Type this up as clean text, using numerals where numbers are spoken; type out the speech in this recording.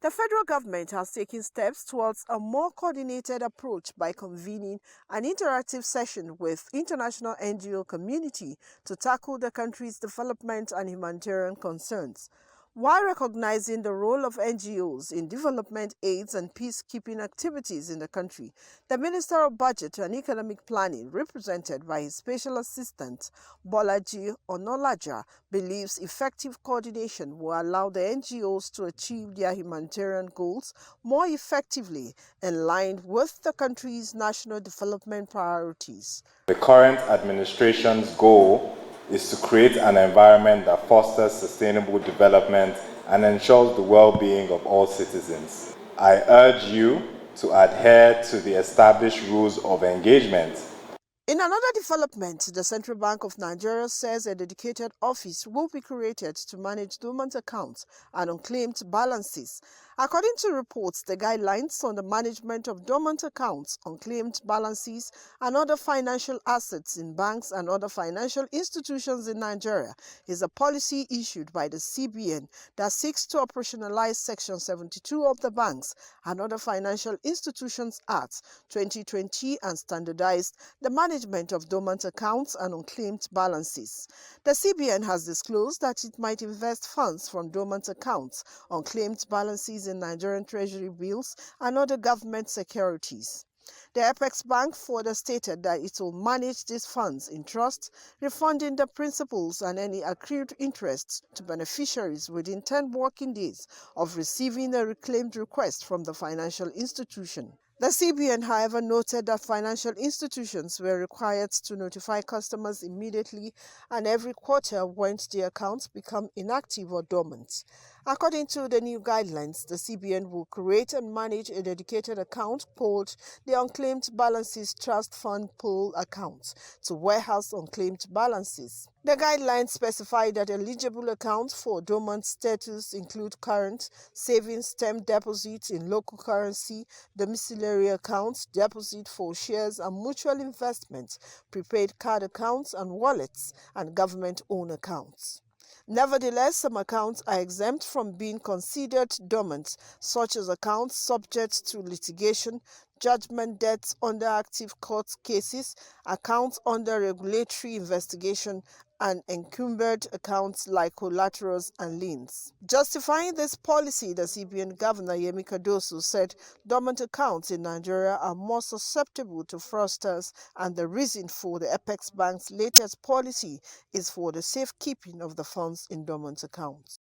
The federal government has taken steps towards a more coordinated approach by convening an interactive session with international NGO community to tackle the country's development and humanitarian concerns. While recognizing the role of NGOs in development aids and peacekeeping activities in the country, the Minister of Budget and Economic Planning, represented by his Special Assistant Bolaji Onolaja, believes effective coordination will allow the NGOs to achieve their humanitarian goals more effectively in line with the country's national development priorities. The current administration's goal is to create an environment that fosters sustainable development and ensures the well-being of all citizens. I urge you to adhere to the established rules of engagement. In another development, the Central Bank of Nigeria says a dedicated office will be created to manage dormant accounts and unclaimed balances. According to reports, the guidelines on the management of dormant accounts, unclaimed balances, and other financial assets in banks and other financial institutions in Nigeria is a policy issued by the CBN that seeks to operationalize Section 72 of the Banks and Other Financial Institutions Act 2020 and standardized the management of dormant accounts and unclaimed balances. The CBN has disclosed that it might invest funds from dormant accounts, unclaimed balances in Nigerian treasury bills and other government securities. The Apex Bank further stated that it will manage these funds in trust, refunding the principals and any accrued interests to beneficiaries within 10 working days of receiving a reclaimed request from the financial institution. The CBN, however, noted that financial institutions were required to notify customers immediately and every quarter when their accounts become inactive or dormant. According to the new guidelines, the CBN will create and manage a dedicated account called the Unclaimed Balances Trust Fund Pool Account to warehouse unclaimed balances. The guidelines specify that eligible accounts for dormant status include current, savings, term deposits in local currency, domiciliary accounts, deposit for shares and mutual investments, prepaid card accounts and wallets, and government-owned accounts. Nevertheless, some accounts are exempt from being considered dormant, such as accounts subject to litigation, judgment debts under active court cases, accounts under regulatory investigation, and encumbered accounts like collaterals and liens. Justifying this policy, the CBN Governor Yemi Cardoso said dormant accounts in Nigeria are more susceptible to fraudsters, and the reason for the Apex Bank's latest policy is for the safekeeping of the funds in dormant accounts.